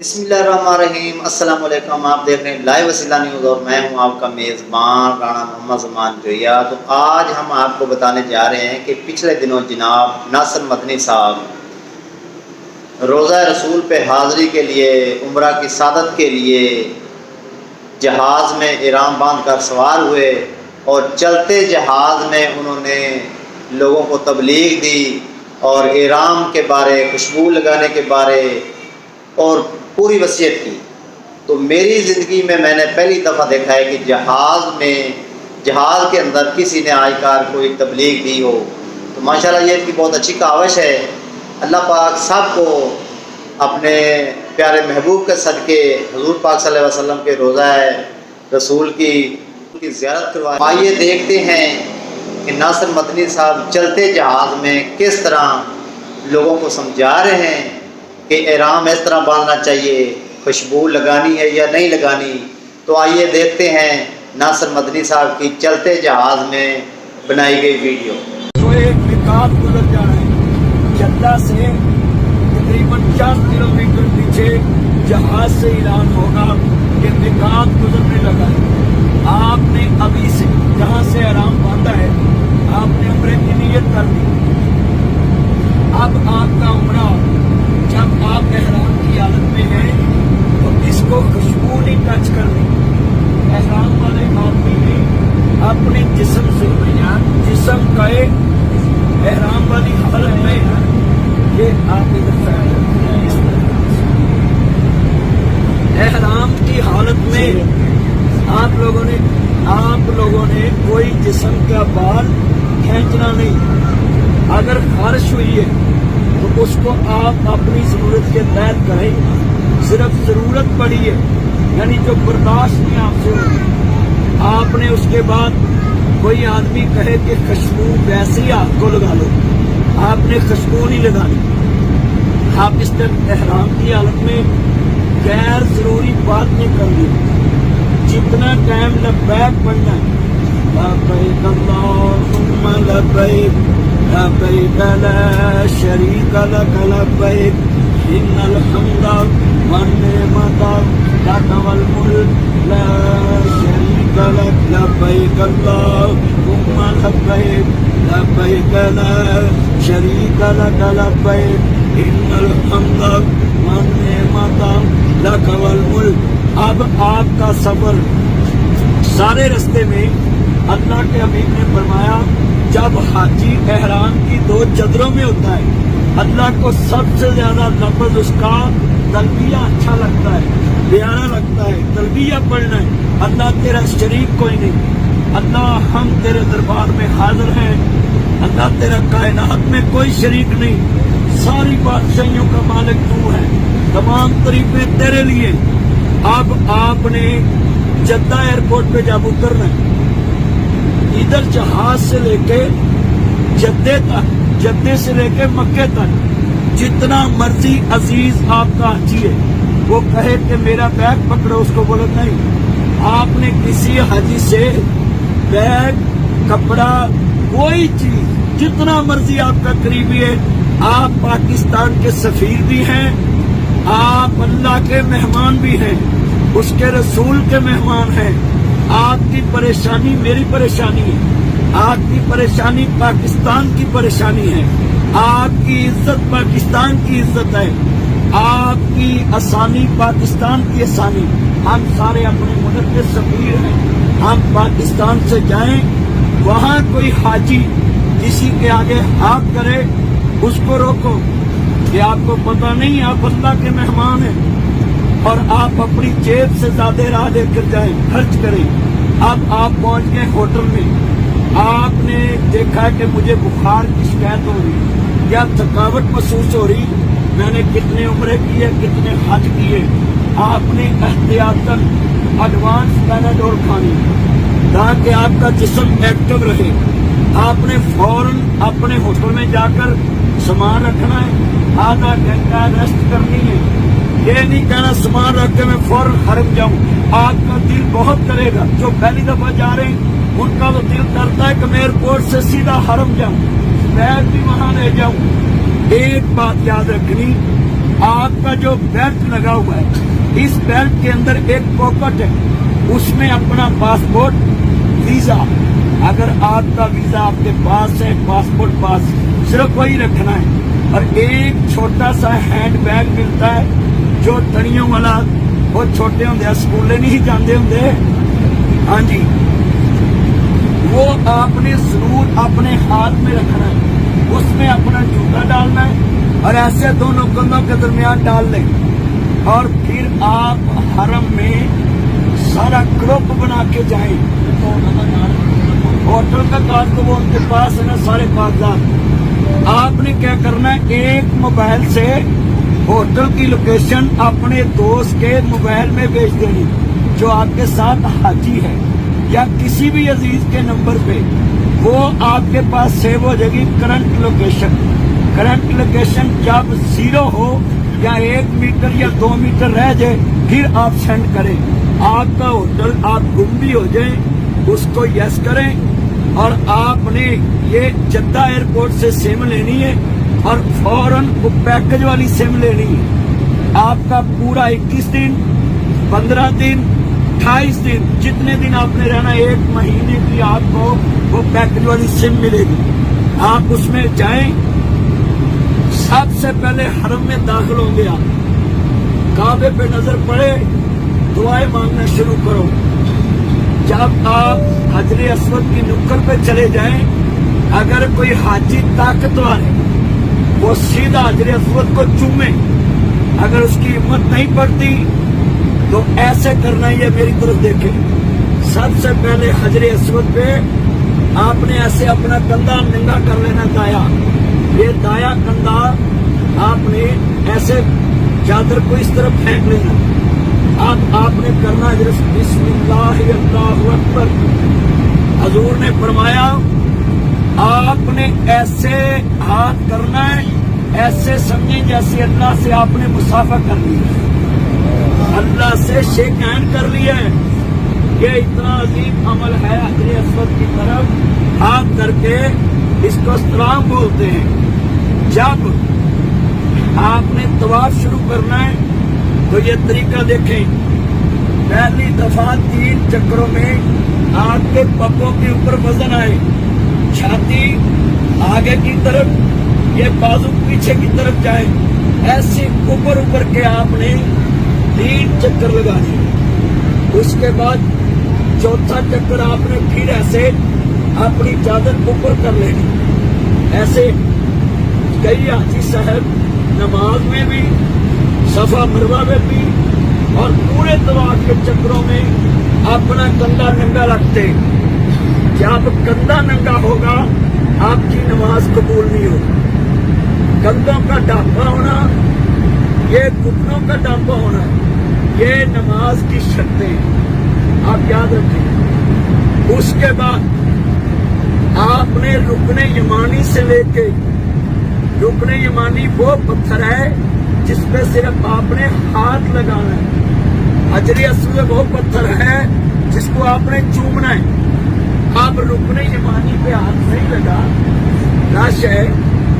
بسم اللہ الرحمن الرحیم۔ السلام علیکم، آپ دیکھ رہے ہیں لائیو وسیلہ نیوز اور میں ہوں آپ کا میزبان رانا محمد زمان جویا۔ تو آج ہم آپ کو بتانے جا رہے ہیں کہ پچھلے دنوں جناب ناصر مدنی صاحب روزہ رسول پہ حاضری کے لیے، عمرہ کی سعادت کے لیے جہاز میں احرام باندھ کر سوار ہوئے اور چلتے جہاز میں انہوں نے لوگوں کو تبلیغ دی اور احرام کے بارے، خوشبو لگانے کے بارے اور پوری وصیت کی۔ تو میری زندگی میں نے پہلی دفعہ دیکھا ہے کہ جہاز کے اندر کسی نے آج کار کوئی تبلیغ دی ہو۔ تو ماشاءاللہ یہ کی بہت اچھی کاوش ہے۔ اللہ پاک سب کو اپنے پیارے محبوب کے صدقے حضور پاک صلی اللہ علیہ وسلم کے روزہ رسول کی زیارت کروائے۔ آئیے دیکھتے ہیں کہ ناصر مدنی صاحب چلتے جہاز میں کس طرح لوگوں کو سمجھا رہے ہیں کہ احرام اس طرح باندھنا چاہیے، خوشبو لگانی ہے یا نہیں لگانی۔ تو آئیے دیکھتے ہیں ناصر مدنی صاحب کی چلتے جہاز میں بنائی گئی ویڈیو۔ تو ایک نکات گزر جا رہے ہیں جدہ سے تقریباً 4 کلومیٹر پیچھے جہاز سے اعلان ہوگا کہ نکات گزرنے لگا ہے۔ آپ نے ابھی سے جہاں سے احرام باندھا ہے، آپ نے عمرے کی نیت کر دی۔ اب آپ کا عمرہ جب آپ احرام کی حالت میں ہیں تو اس کو خوشبو نہیں ٹچ کرنی۔ احرام والے آدمی نے اپنے جسم سے جسم کا احرام والی حالت میں یہ آپ احرام کی حالت میں آپ لوگوں نے کوئی جسم کا بال کھینچنا نہیں۔ اگر خارش ہوئی ہے تو اس کو آپ اپنی ضرورت کے تحت کریں۔ صرف ضرورت پڑی ہے، یعنی جو برداشت نہیں آپ سے ہوگی، آپ نے اس کے بعد کوئی آدمی کہے کہ خوشبو ویسے ہی آپ کو لگا لو، آپ نے خوشبو نہیں لگانی۔ آپ اس طرح احرام کی حالت میں غیر ضروری بات نہیں کرنی۔ جتنا ٹائم لبیک پڑھنا ہے، لبیک اللہم لبیک لبیک لا شریک لک لبیک ان الحمد والنعمت لک والملک لا شریک لک لبیک اللہم لبیک لبیک لا شریک لک لبیک ان الحمد والنعمت لک والملک۔ اب آپ کا سفر سارے رستے میں اللہ کے حبیب نے فرمایا جب حاجی احرام کی 2 چادروں میں ہوتا ہے، اللہ کو سب سے زیادہ لفظ اس کا تلبیہ اچھا لگتا ہے، پیارا لگتا ہے۔ تلبیہ پڑھنا ہے، اللہ تیرا شریک کوئی نہیں، اللہ ہم تیرے دربار میں حاضر ہیں، اللہ تیرا کائنات میں کوئی شریک نہیں، ساری بادشاہیوں کا مالک تو ہے، تمام تعریفیں تیرے لیے۔ اب آپ نے جدہ ایئرپورٹ پہ جب اترنا ہے، ادھر جہاز سے لے کے جدے تک، جدے سے لے کے مکے تک جتنا مرضی عزیز آپ کا حاجی ہے وہ کہے کہ میرا بیگ پکڑو، اس کو بولو نہیں۔ آپ نے کسی حاجی سے بیگ، کپڑا، کوئی چیز جتنا مرضی آپ کا قریبی ہے، آپ پاکستان کے سفیر بھی ہیں، آپ اللہ کے مہمان بھی ہیں، اس کے رسول کے مہمان ہیں۔ آپ کی پریشانی میری پریشانی ہے، آپ کی پریشانی پاکستان کی پریشانی ہے، آپ کی عزت پاکستان کی عزت ہے، آپ کی آسانی پاکستان کی آسانی۔ ہم سارے اپنے ملک کے سفیر ہیں، ہم پاکستان سے جائیں، وہاں کوئی حاجی کسی کے آگے ہاتھ کرے اس کو روکو کہ آپ کو پتہ نہیں آپ اللہ کے مہمان ہیں اور آپ اپنی جیب سے زیادہ راہ لے کر جائیں، خرچ کریں۔ اب آپ پہنچ گئے ہوٹل میں، آپ نے دیکھا کہ مجھے بخار کی شکایت ہو رہی یا تھکاوٹ محسوس ہو رہی، میں نے کتنے عمرے کیے، کتنے حج کیے، آپ نے احتیاطاً ایڈوانس پیناڈول کھانی تاکہ آپ کا جسم ایکٹیو رہے۔ آپ نے فوراً اپنے ہوٹل میں جا کر سامان رکھنا ہے، آدھا گھنٹہ ریسٹ کرنی ہے۔ یہ نہیں کہنا سامان رکھ کے میں فوراً حرم جاؤں، آپ کا دل بہت کرے گا۔ جو پہلی دفعہ جا رہے ہیں ان کا تو دل کرتا ہے کہ میں ایئرپورٹ سے سیدھا حرم جاؤں، بیگ بھی وہاں لے جاؤں۔ ایک بات یاد رکھنی، आपका जो बेल्ट लगा हुआ है, इस बेल्ट के अंदर एक पॉकेट है, उसमें अपना पासपोर्ट, वीजा, अगर आपका वीजा आपके पास है, पासपोर्ट पास, सिर्फ वही रखना है। और एक छोटा सा हैंड बैग मिलता है जो तनियों वाला, वो छोटे होंगे स्कूले नहीं जाते होंगे, हाँ जी, वो आपने जरूर अपने हाथ में रखना है, उसमें अपना जूता डालना है और ऐसे दोनों कंधों के दरमियान डाल लें। और फिर आप हरम में सारा ग्रुप बना के जाएं। होटल का कार्ड तो वो उनके पास है ना, सारे कागजात। आपने क्या करना है, एक मोबाइल से होटल की लोकेशन अपने दोस्त के मोबाइल में भेज देनी, जो आपके साथ हाजी है, या किसी भी अजीज के नंबर पे, वो आपके पास सेव हो जाएगी करंट लोकेशन। करंट लोकेशन जब 0 हो या 1 मीटर या 2 मीटर रह जाए, फिर आप सेंड करें। आपका होटल आप गुम भी हो जाए, उसको यस करें। और आपने ये जद्दा एयरपोर्ट से सिम लेनी है और फौरन वो पैकेज वाली सिम लेनी है। आपका पूरा 21 दिन, 15 दिन, 28 दिन, जितने दिन आपने रहना, 1 महीने की आपको वो पैकेज वाली सिम मिलेगी। आप उसमें जाएं। सबसे पहले हरम में दाखिल होंगे, आप काबे पे नजर पड़े, दुआएं मांगना शुरू करो। जब आप हजरे अस्वद की नुक्कड़ पे चले जाएं, अगर कोई हाजी ताकतवर है, वो सीधा हजरे अस्वद को चूमे। अगर उसकी हिम्मत नहीं पड़ती तो ऐसे करना, ये मेरी तरफ देखे। सबसे पहले हजरे अस्वद पे आपने ऐसे अपना कंधा नंगा कर लेना, दाया। ये दाया कंधा आपने ऐसे चादर को इस तरफ फेंक लेना। आपने करना बिस्मिल्लाह अल्लाहु अकबर। हजूर ने फरमाया आपने ऐसे हाथ करना है, ऐसे समझे जैसे अल्लाह से आपने मुसाफा कर लिया, अल्लाह से शेक हैंड कर लिया है। ये इतना अजीम अमल है, हजरे अस्वद की तरफ हाथ करके इसको सलाम बोलते हैं। जब आपने तवाफ शुरू करना है तो ये तरीका देखें। पहली दफा 3 चक्रों में आपके पप्पों के ऊपर वजन आए, छाती आगे की तरफ, ये बाजू पीछे की तरफ जाए, ऐसे ऊपर ऊपर के आपने 3 चक्कर लगाने। उसके बाद चौथा चक्कर आपने फिर ऐसे अपनी चादर ऊपर कर लेनी। ऐसे कई हाजी साहब नमाज में भी, सफा मरवा में भी और पूरे तवाफ के चक्रों में अपना कंधा नंगा रखते। जब कंधा नंगा होगा आपकी नमाज कबूल नहीं होगी। कंधों का ढांपा होना, ये घुटनों का ढांपा होना, ये नमाज की शर्तें आप याद रखें। उसके बाद आपने रुकने यमानी से लेके, रुकने यमानी वो पत्थर है जिसपे सिर्फ आपने हाथ लगाना है। हजरे अस्वद वो पत्थर है जिसको आपने चूमना है। आप रुकने यमानी पे हाथ नहीं लगा, रश है,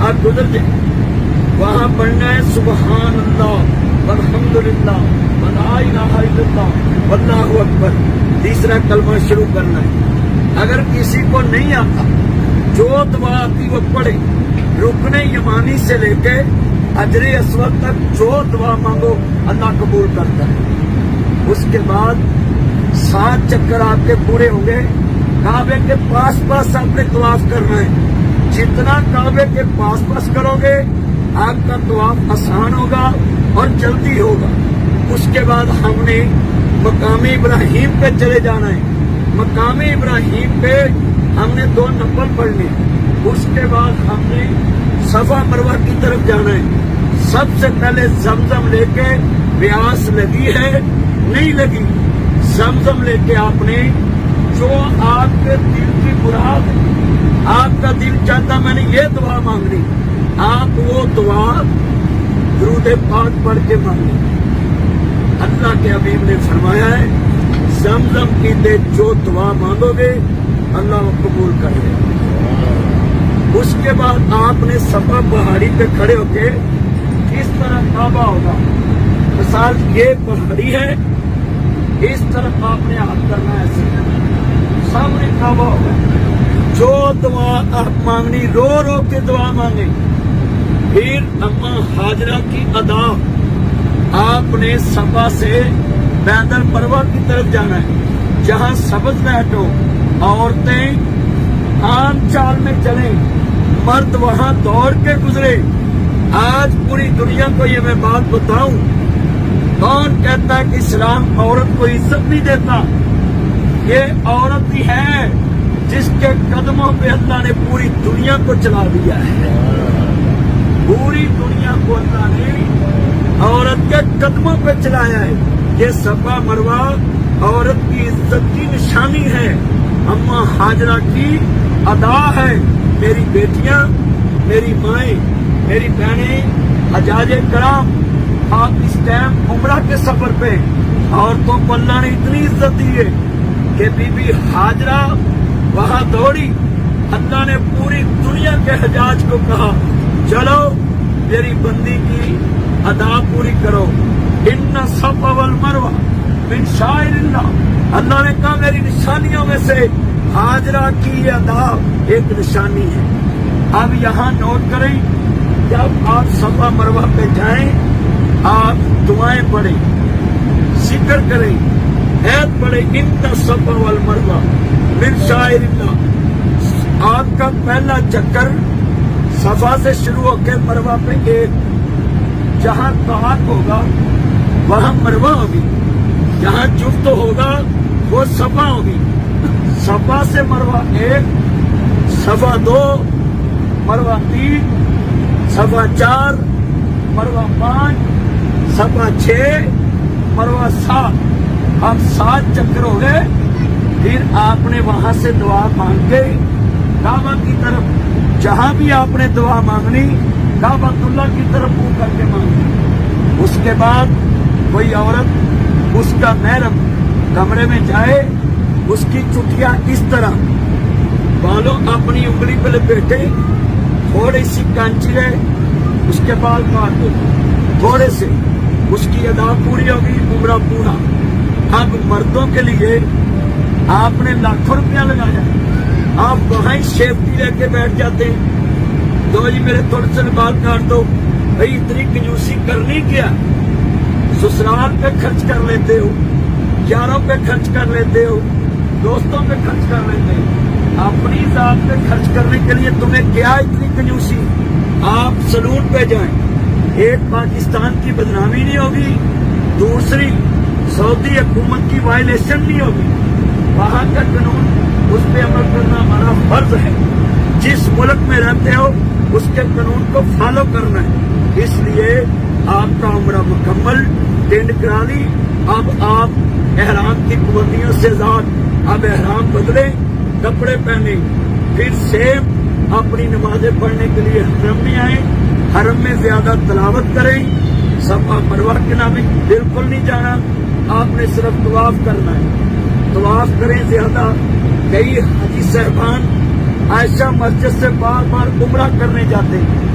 आप गुजर जाए, वहां पढ़ना है सुबहान अल्लाह वल्हम्दुलिल्लाह वला इलाहा इल्लल्लाह वल्लाहु अकबर। तीसरा कलमा शुरू करना है। अगर किसी को नहीं आता, जो दुआ आती वो पढ़े। रुकने यमानी से लेके हजरे अस्वद तक जो दुआ मांगो अल्लाह कबूल करता है। उसके बाद 7 चक्कर आपके पूरे होंगे। काबे के पास पास आपने तवाफ करना है। जितना काबे के पास पास करोगे आपका तवाफ आसान होगा और जल्दी होगा। उसके बाद हमने मकाम इब्राहिम पे चले जाना है। मकाम इब्राहिम पे हमने 2 नंबर पढ़ने। उसके बाद हमने सफा मरवा की तरफ जाना है। सबसे पहले जमजम लेके, प्यास लगी है नहीं लगी, जमजम लेके आपने जो आपके दिल की मुराद, आपका दिल चाहता मैंने ये दुआ मांगनी, आप वो दुआ दुरूद पाक पढ़ के मांगनी। अल्लाह के हबीब ने फरमाया है जमजम पीते जो दुआ मांगोगे अल्लाह वो कबूल कर लेगा। उसके बाद आपने सफा पहाड़ी पे खड़े होके इस तरह काबा होगा। मिसाल ये पहाड़ी है, इस तरफ आपने हाथ करना है, ऐसे सामने काबा होगा। जो दुआ आप मांगनी रो रो के दुआ मांगे। फिर अम्मा हाजरा की अदा आपने सफा से पैदल मरवा की तरफ जाना है, जहाँ सब्ज लाइट हो। औरतें आम चाल में चले, मर्द वहां दौड़ के गुजरे। आज पूरी दुनिया को ये मैं बात बताऊं, कौन कहता है कि इस्लाम औरत को इज्जत नहीं देता? ये औरत ही है जिसके कदमों पे अल्लाह ने पूरी दुनिया को चला दिया है। पूरी दुनिया को अल्लाह ने औरत के कदमों पे चलाया है। ये सफा मरवा औरत की इज्जत की निशानी है, अम्मा हाजरा की अदा है। मेरी बेटियां, मेरी माएं, मेरी बहनें, हजाजे कराम, आप इस टाइम उम्रा के सफर पे औरतों को अल्लाह ने इतनी इज्जत दी है कि बीबी हाजरा वहां दौड़ी। अल्लाह ने पूरी दुनिया के हजाज को कहा, चलो मेरी बंदी की अदा पूरी करो। इन्ना सफा वल मरवा मिन शाइरिल्लाह। अल्लाह ने कहा मेरी निशानियों में से हाजरा की ये अदा एक निशानी है। अब यहाँ नोट करें, जब आप सफा मरवा पे जाएं, आप दुआएं पढ़ें, जिक्र करें, ऐत पढ़ें, इन्ना सफा वल मरवा मिन शाइरिल्लाह। आपका पहला चक्कर सफा से शुरू होकर मरवा पे एक, जहाँ तवाफ होगा वहाँ मरवा होगी, जहाँ जुफ्त होगा वो सफा होगी। सफा से मरवा एक, सफा दो, मरवा तीन, सफा चार, मरवा पाँच, सफा छः, मरवा सात। अब 7 चक्कर हो गए। फिर आपने वहां से दुआ मांग के काबा की तरफ, जहां भी आपने दुआ मांगनी काबतुल्लाह की तरफ मुंह करके मांगनी। उसके बाद कोई औरत उसका महरम कमरे में जाए, उसकी चुटिया इस तरह बालों अपनी उंगली पे लपेटे, थोड़ी सी कांची ले, उसके बाल काट दो थोड़े से, उसकी अदा पूरी होगी, उम्रा पूरा। अब मर्दों के लिए आपने लाखों रुपया लगाया, आप वहां ही सेफ्टी लेके बैठ जाते हैं। दो जी मेरे थोड़े से बाल काट दो, भाई इतनी कंजूसी करनी क्या? ससुराल पे खर्च कर लेते हो, यारों पे खर्च कर लेते हो, दोस्तों पे खर्च कर लेते हो, अपनी जात पे खर्च करने के लिए तुम्हें क्या इतनी कंजूसी? आप सलून पे जाएं, एक पाकिस्तान की बदनामी नहीं होगी, दूसरी सऊदी हुकूमत की वायलेशन नहीं होगी। वहाँ का कानून उस पर अमल करना हमारा फर्ज है। जिस मुल्क में रहते हो उसके कानून को फॉलो करना है। इसलिए आपका उम्रा मुकम्मल, टेंड करा ली। अब आप एहराम की पाबंदियों से आजाद, अब एहराम बदले, कपड़े पहने, फिर सेम अपनी नमाजें पढ़ने के लिए हरम में आए, हरम में ज्यादा तलावत करें। सफा मरवा के नाम बिल्कुल नहीं जाना, आपने सिर्फ तवाफ करना है। तवाफ करें ज्यादा। कई हाजी साहबान आयशा मस्जिद से बार बार उम्रा करने जाते हैं।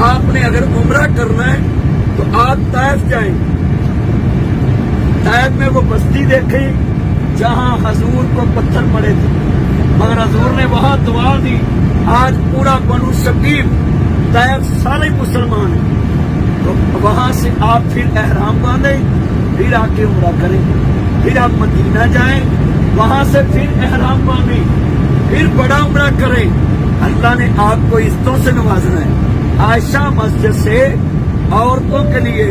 आपने अगर उम्रा करना है तो आप ताइफ जाएं। ताइफ में वो बस्ती देखें जहां हजूर को पत्थर पड़े थे, मगर हजूर ने वहां दुआ दी। आज पूरा बनु शकील ताइफ सारे मुसलमान हैं। तो वहां से आप फिर एहराम बांधे, फिर आके उम्रा करें। फिर आप मदीना जाएं, वहां से फिर एहराम बांधे, फिर बड़ा उम्रा करें। अल्लाह ने आपको इज्जतों से नवाजना है। आयशा मस्जिद से औरतों के लिए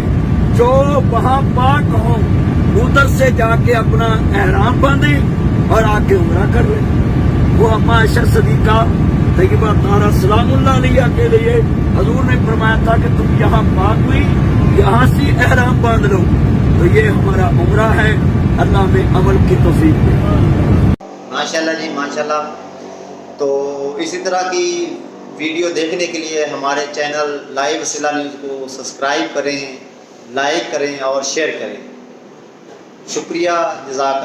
जो वहां पाक हो, उधर से जाके अपना एहराम बांधे और आके उम्रा कर ले। वो अम्मा आयशा सदीका तैयबा तारा सलामुल्लाह अलैहा के लिए हजूर ने फरमाया था कि तुम यहाँ पाक हुई, यहाँ से एहराम बांध लो। तो ये हमारा उम्रा है। अल्लाह में अमल की तौफीक दे। माशाल्लाह जी माशाल्लाह। तो इसी तरह की वीडियो देखने के लिए हमारे चैनल लाइव वसीला न्यूज़ को सब्सक्राइब करें, लाइक करें और शेयर करें। शुक्रिया, जज़ाकल्लाह।